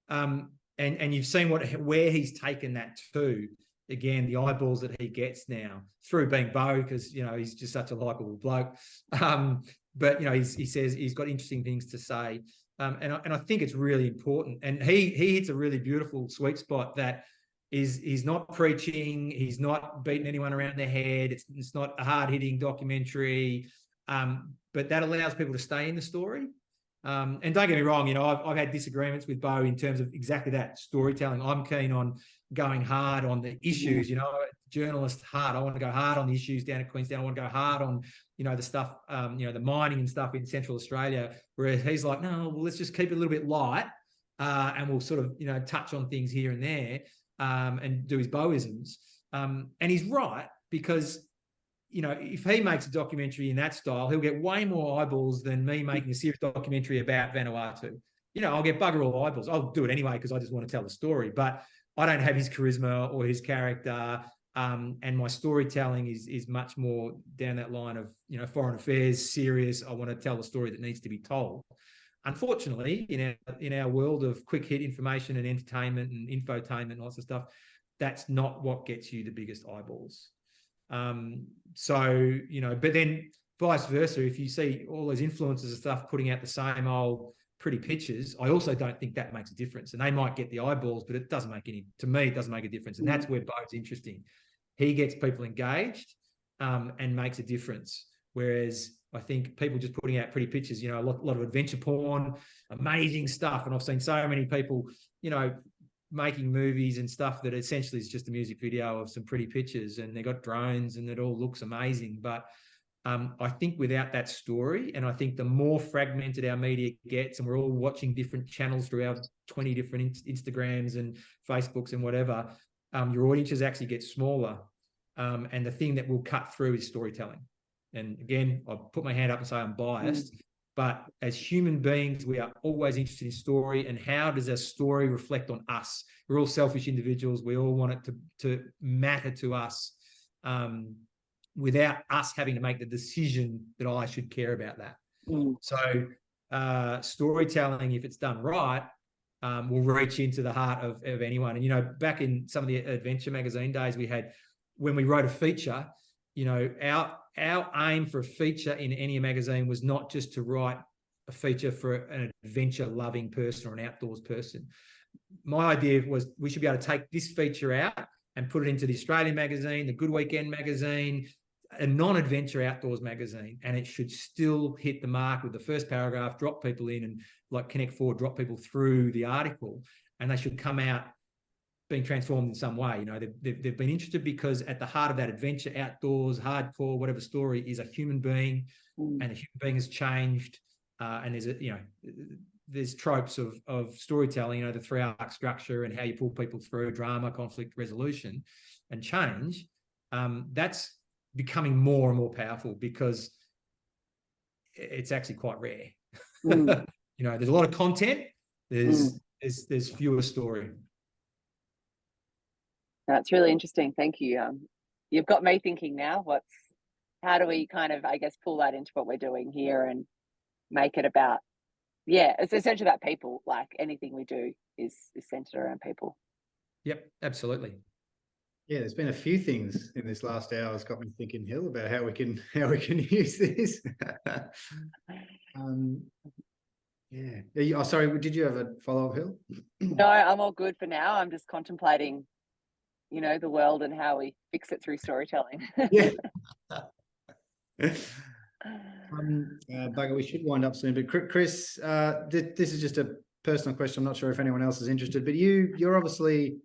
and you've seen where he's taken that to. Again, the eyeballs that he gets now through being Beau, because, you know, he's just such a likable bloke. But, you know, he says he's got interesting things to say. And I think it's really important. And he hits a really beautiful sweet spot that he's not preaching. He's not beating anyone around the head. It's not a hard-hitting documentary. But that allows people to stay in the story. And don't get me wrong, you know, I've had disagreements with Beau in terms of exactly that, storytelling. I'm keen on going hard on the issues, you know, journalist hard. I want to go hard on the issues down at Queenstown. I want to go hard on, you know, the stuff, you know, the mining and stuff in Central Australia, whereas he's like, no, well, let's just keep it a little bit light, and we'll sort of, you know, touch on things here and there, and do his Beauisms. And he's right, because, you know, if he makes a documentary in that style, he'll get way more eyeballs than me making a serious documentary about Vanuatu. You know, I'll get bugger all eyeballs. I'll do it anyway because I just want to tell the story, but I don't have his charisma or his character, and my storytelling is much more down that line of, you know, foreign affairs, serious. I want to tell the story that needs to be told. Unfortunately, in our world of quick hit information and entertainment and infotainment and lots of stuff, that's not what gets you the biggest eyeballs. So, you know, but then vice versa, if you see all those influencers and stuff putting out the same old pretty pictures, I also don't think that makes a difference. And they might get the eyeballs, but it doesn't make to me, it doesn't make a difference. And that's where Beau's interesting. he gets people engaged and makes a difference. Whereas I think people just putting out pretty pictures, you know, a lot of adventure porn, amazing stuff. And I've seen so many people, you know, making movies and stuff that essentially is just a music video of some pretty pictures, and they got drones and it all looks amazing. But I think without that story, and I think the more fragmented our media gets, and we're all watching different channels through our 20 different Instagrams and Facebooks and whatever, your audiences actually get smaller. And the thing that will cut through is storytelling. And again, I'll put my hand up and say I'm biased, but as human beings, we are always interested in story, and how does a story reflect on us? We're all selfish individuals. We all want it to matter to us, without us having to make the decision that I should care about that. So storytelling, if it's done right, will reach into the heart of anyone. And, you know, back in some of the adventure magazine days we had, when we wrote a feature, you know, our aim for a feature in any magazine was not just to write a feature for an adventure loving person or an outdoors person. My idea was we should be able to take this feature out and put it into the Australian magazine, the Good Weekend magazine, a non-adventure outdoors magazine, and it should still hit the mark with the first paragraph, drop people in, and like Connect Forward, drop people through the article, and they should come out being transformed in some way. You know, they've been interested because at the heart of that adventure, outdoors, hardcore, whatever story, is a human being, and the human being has changed. And there's there's tropes of storytelling, you know, the 3-arc structure and how you pull people through drama, conflict, resolution, and change. That's becoming more and more powerful because it's actually quite rare. You know, there's a lot of content. There's fewer story. That's really interesting. Thank you. You've got me thinking now. How do we kind of, I guess, pull that into what we're doing here and make it about? Yeah, it's essentially about people. Like anything we do is centered around people. Yep, absolutely. Yeah, there's been a few things in this last hour that's got me thinking, Hill, about how we can use this. Yeah. Oh, sorry. Did you have a follow-up, Hill? No, I'm all good for now. I'm just contemplating, you know, the world and how we fix it through storytelling. Yeah. Bugger, we should wind up soon. But Chris, this is just a personal question. I'm not sure if anyone else is interested, but you're obviously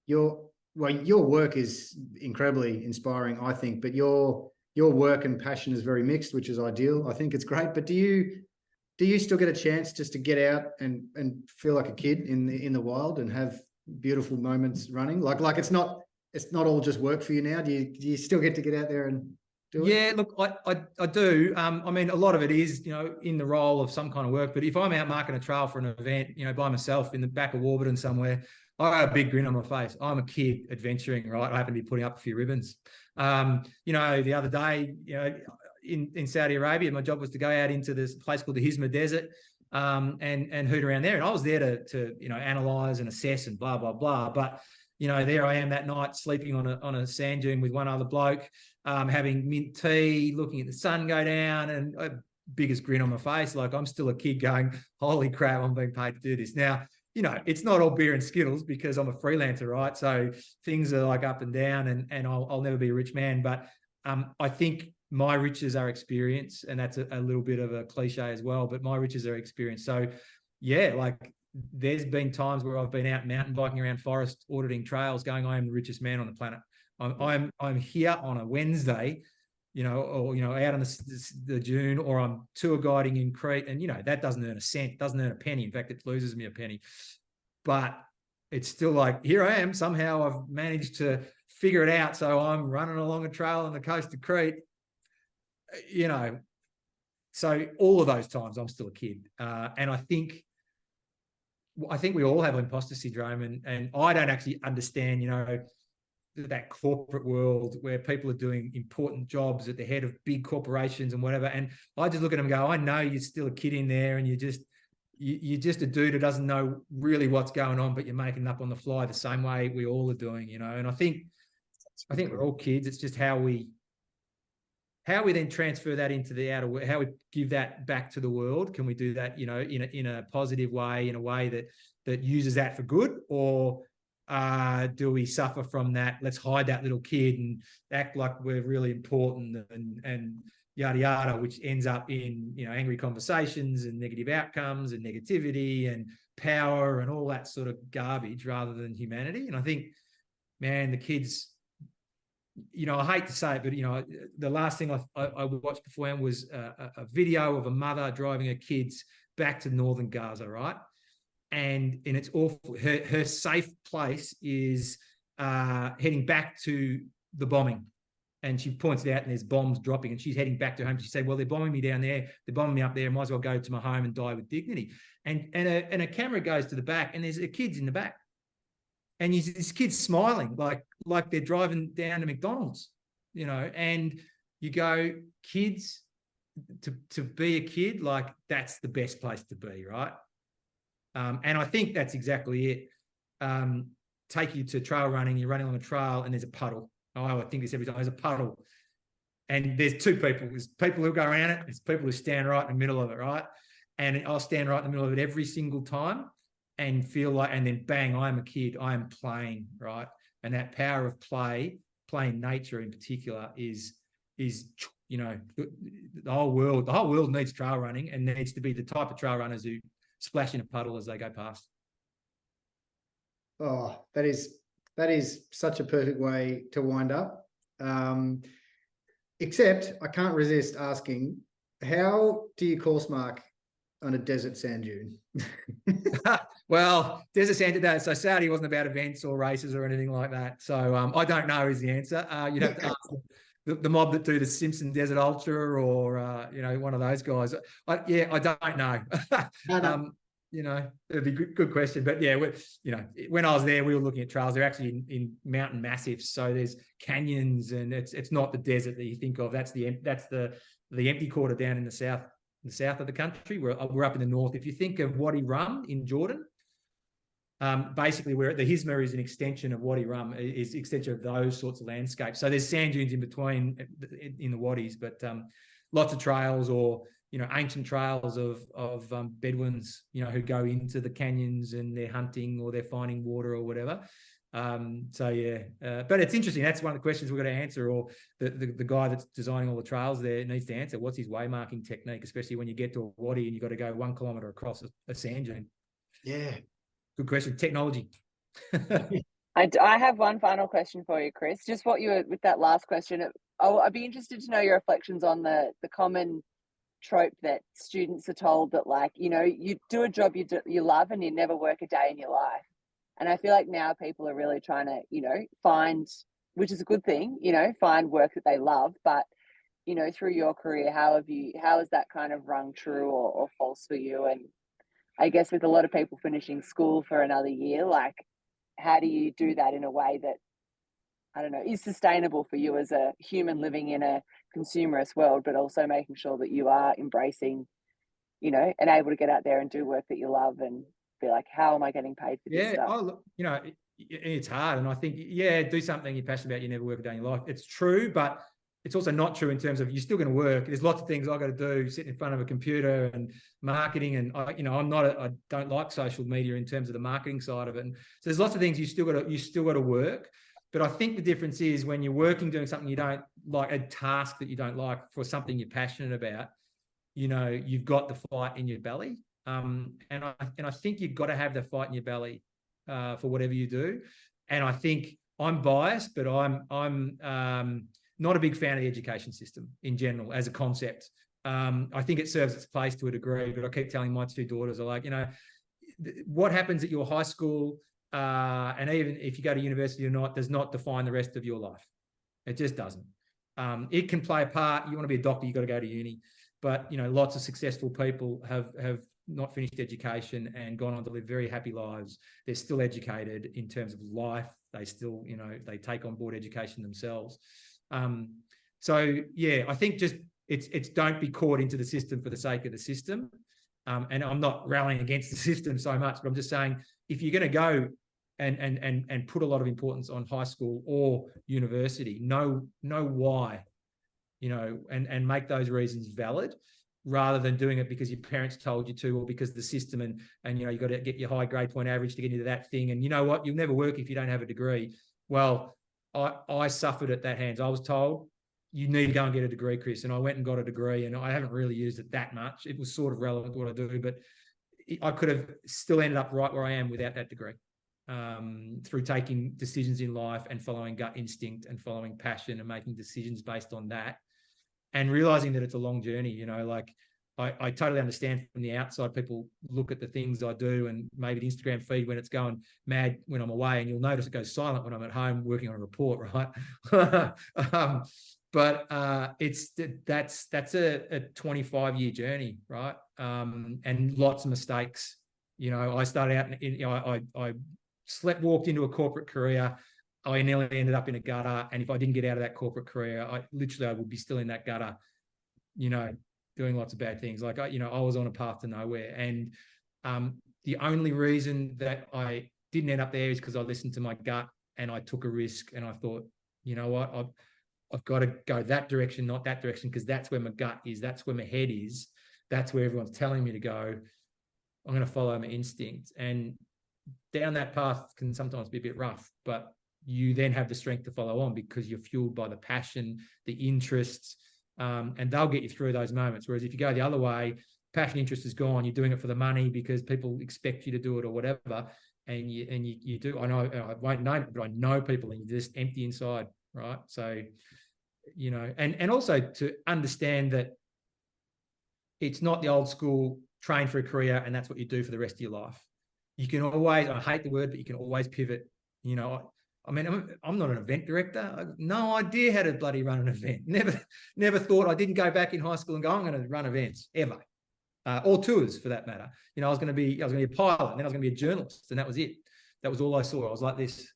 your work is incredibly inspiring, I think. But your work and passion is very mixed, which is ideal. I think it's great. But do you still get a chance just to get out and feel like a kid in the wild and have beautiful moments running? Like it's not all just work for you now. Do you still get to get out there and do it? Yeah, look, I do. I mean, a lot of it is, you know, in the role of some kind of work. But if I'm out marking a trail for an event, you know, by myself in the back of Warburton somewhere, I have a big grin on my face. I'm a kid adventuring, right? I happen to be putting up a few ribbons. You know, the other day, you know, in Saudi Arabia, my job was to go out into this place called the Hizma Desert and hoot around there. And I was there to you know, analyze and assess and blah, blah, blah. But, you know, there I am that night sleeping on a sand dune with one other bloke, having mint tea, looking at the sun go down, and biggest grin on my face. Like, I'm still a kid going, holy crap, I'm being paid to do this. Now, you know, it's not all beer and Skittles because I'm a freelancer, right? So things are like up and down, and I'll never be a rich man. But I think my riches are experience, and that's a little bit of a cliche as well, but my riches are experience. So yeah, like there's been times where I've been out mountain biking around forest, auditing trails, going, I am the richest man on the planet. I'm here on a Wednesday, you know, or, you know, out on the dune, or I'm tour guiding in Crete, and, you know, that doesn't earn a cent, doesn't earn a penny. In fact, it loses me a penny. But it's still like, here I am. Somehow I've managed to figure it out. So I'm running along a trail on the coast of Crete, you know. So all of those times I'm still a kid. And I think we all have imposter syndrome, and I don't actually understand, you know, that corporate world where people are doing important jobs at the head of big corporations and whatever. And I just look at them and go, I know you're still a kid in there, and you're just a dude who doesn't know really what's going on, but you're making it up on the fly the same way we all are doing, you know. And I think we're all kids. It's just how we then transfer that into the outer world, how we give that back to the world. Can we do that, you know, in a positive way, in a way that uses that for good, or do we suffer from that? Let's hide that little kid and act like we're really important and yada yada, which ends up in angry conversations and negative outcomes and negativity and power and all that sort of garbage rather than humanity. And I think, man, the kids, I hate to say it, but the last thing I watched beforehand was a video of a mother driving her kids back to northern Gaza, right? And it's awful. Her safe place is heading back to the bombing. And she points it out, and there's bombs dropping, and she's heading back to home. She said, well, they're bombing me down there. They're bombing me up there. I might as well go to my home and die with dignity. And a camera goes to the back, and there's a kid's in the back. And this kid's smiling like they're driving down to McDonald's, and you go, kids, to be a kid, like that's the best place to be, right? And I think that's exactly it. Take you to trail running, you're running on a trail and there's a puddle. Oh, I think this every time. There's a puddle. And there's two people. There's people who go around it. There's people who stand right in the middle of it, right? And I'll stand right in the middle of it every single time and feel like, and then bang, I'm a kid. I am playing, right? And that power of playing nature in particular is the whole world needs trail running and needs to be the type of trail runners who splash in a puddle as they go past. Oh, that is such a perfect way to wind up. Except I can't resist asking, how do you course mark on a desert sand dune? Well, desert sand today. So Saudi wasn't about events or races or anything like that. So I don't know is the answer. You'd have to ask the mob that do the Simpson Desert Ultra or one of those guys. I don't know. It'd be good question. But yeah, when I was there, we were looking at trails. They're actually in mountain massifs. So there's canyons, and it's not the desert that you think of. That's the empty quarter down in the south of the country. We're up in the north. If you think of Wadi Rum in Jordan, basically where the Hizma is an extension of Wadi Rum, is an extension of those sorts of landscapes. So there's sand dunes in between in the wadis, but lots of trails or ancient trails of Bedouins, who go into the canyons and they're hunting or they're finding water or whatever. But it's interesting. That's one of the questions we've got to answer, or the guy that's designing all the trails there needs to answer. What's his waymarking technique, especially when you get to a wadi and you've got to go 1 kilometre across a sand dune? Yeah. Good question. Technology. I have one final question for you, Chris. Just what you were with that last question. I'd be interested to know your reflections on the common trope that students are told that, you do a job you love and you never work a day in your life. And I feel like now people are really trying to, find, which is a good thing, find work that they love. But, through your career, how has that kind of rung true or false for you? And I guess with a lot of people finishing school for another year, how do you do that in a way that, I don't know, is sustainable for you as a human living in a consumerist world, but also making sure that you are embracing, and able to get out there and do work that you love and be like, how am I getting paid for this stuff? It's hard. And I think, do something you're passionate about. You never work a day in your life. It's true, but it's also not true in terms of you're still going to work. There's lots of things I've got to do, sitting in front of a computer and marketing. And I don't like social media in terms of the marketing side of it. And so there's lots of things you still got to work. But I think the difference is when you're working, doing something you don't like, a task that you don't like for something you're passionate about, you've got the fight in your belly. And I think you've got to have the fight in your belly for whatever you do. And I think I'm biased, but I'm not a big fan of the education system in general as a concept. I think it serves its place to a degree, but I keep telling my two daughters, are like, what happens at your high school, and even if you go to university or not, does not define the rest of your life. It just doesn't. It can play a part. You want to be a doctor, you've got to go to uni. But, lots of successful people have not finished education and gone on to live very happy lives. They're still educated in terms of life. They still, they take on board education themselves. I think just it's don't be caught into the system for the sake of the system. And I'm not rallying against the system so much, but I'm just saying, if you're going to go and put a lot of importance on high school or university, know why, and make those reasons valid. rather than doing it because your parents told you to, or because of the system, and you know, you got to get your high grade point average to get into that thing. And you know what? You'll never work if you don't have a degree. Well, I suffered at that hands. I was told, you need to go and get a degree, Chris. And I went and got a degree, and I haven't really used it that much. It was sort of relevant to what I do, but I could have still ended up right where I am without that degree, through taking decisions in life and following gut instinct and following passion and making decisions based on that, and realizing that it's a long journey. You know, like I totally understand from the outside, people look at the things I do and maybe the Instagram feed when it's going mad when I'm away, and you'll notice it goes silent when I'm at home working on a report, right? But that's a 25-year journey, right? And lots of mistakes. You know, I started out I walked into a corporate career. I nearly ended up in a gutter, and if I didn't get out of that corporate career, I would be still in that gutter, you know, doing lots of bad things. Like I was on a path to nowhere, and the only reason that I didn't end up there is because I listened to my gut and I took a risk, and I thought, you know what, I've got to go that direction, not that direction, because that's where my gut is, that's where my head is, that's where everyone's telling me to go. I'm going to follow my instinct, and down that path can sometimes be a bit rough, but you then have the strength to follow on because you're fueled by the passion, the interests, and they'll get you through those moments. Whereas if you go the other way, passion, interest is gone. You're doing it for the money because people expect you to do it or whatever, and you do. I know I won't name it, but I know people, and you're just empty inside, right? So, you know, and also to understand that it's not the old school train for a career and that's what you do for the rest of your life. You can always, I hate the word, but you can always pivot. You know, I mean, I'm not an event director. I have no idea how to bloody run an event. Never thought. I didn't go back in high school and go, I'm going to run events ever, or tours for that matter. You know, I was going to be a pilot, and then I was going to be a journalist, and that was it. That was all I saw. I was like this.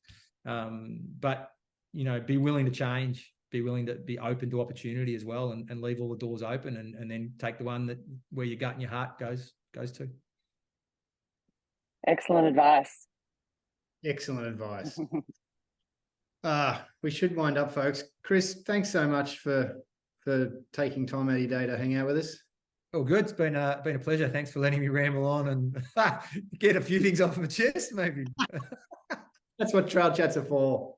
But you know, be willing to change. Be willing to be open to opportunity as well, and leave all the doors open, and then take the one that where your gut and your heart goes to. Excellent advice. Excellent advice. We should wind up, folks. Chris, thanks so much for taking time out of your day to hang out with us. Oh, good. It's been a pleasure. Thanks for letting me ramble on and get a few things off my chest, maybe. That's what trail chats are for.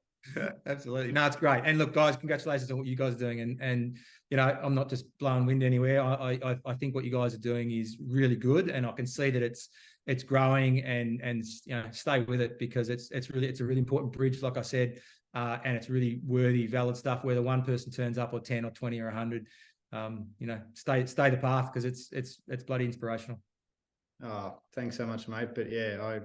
Absolutely. No, it's great. And look, guys, congratulations on what you guys are doing. And you know, I'm not just blowing wind anywhere. I think what you guys are doing is really good, and I can see that it's growing, and you know, stay with it, because it's a really important bridge, like I said, and it's really worthy, valid stuff. Whether one person turns up, or 10 or 20 or 100, you know, stay the path, because it's bloody inspirational. Oh, thanks so much, mate. But yeah,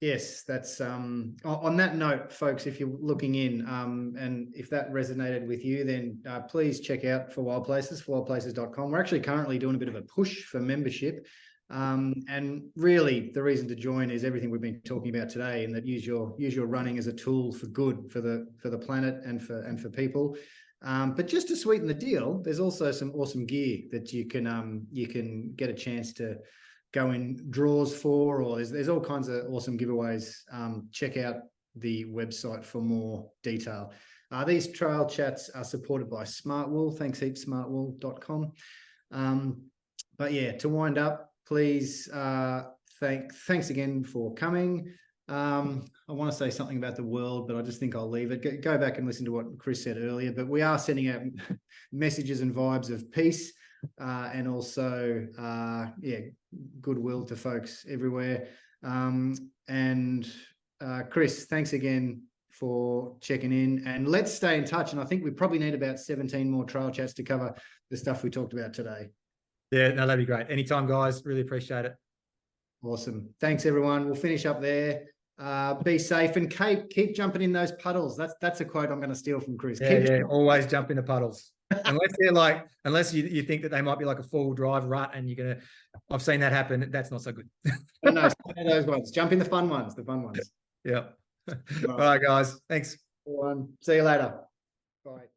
yes, that's on that note, folks, if you're looking in, and if that resonated with you, then please check out For Wild Places, forwildplaces.com. We're actually currently doing a bit of a push for membership. And really the reason to join is everything we've been talking about today, and that use your running as a tool for good, for the planet and for people. But just to sweeten the deal, there's also some awesome gear that you can get a chance to go in draws for, or there's all kinds of awesome giveaways. Check out the website for more detail. These trail chats are supported by Smartwool. Thanks heaps, smartwool.com. But yeah, to wind up, please, thanks again for coming. I want to say something about the world, but I just think I'll leave it. Go back and listen to what Chris said earlier, but we are sending out messages and vibes of peace, and also, goodwill to folks everywhere. And Chris, thanks again for checking in, and let's stay in touch. And I think we probably need about 17 more trail chats to cover the stuff we talked about today. Yeah, no, that'd be great. Anytime, guys. Really appreciate it. Awesome. Thanks, everyone. We'll finish up there. Be safe, and keep jumping in those puddles. That's a quote I'm going to steal from Chris. Yeah, always jump into puddles. Unless you think that they might be like a 4-wheel drive rut, and I've seen that happen. That's not so good. No, those ones. Jump in the fun ones. Yeah. All right, guys. Thanks. See you later. Bye.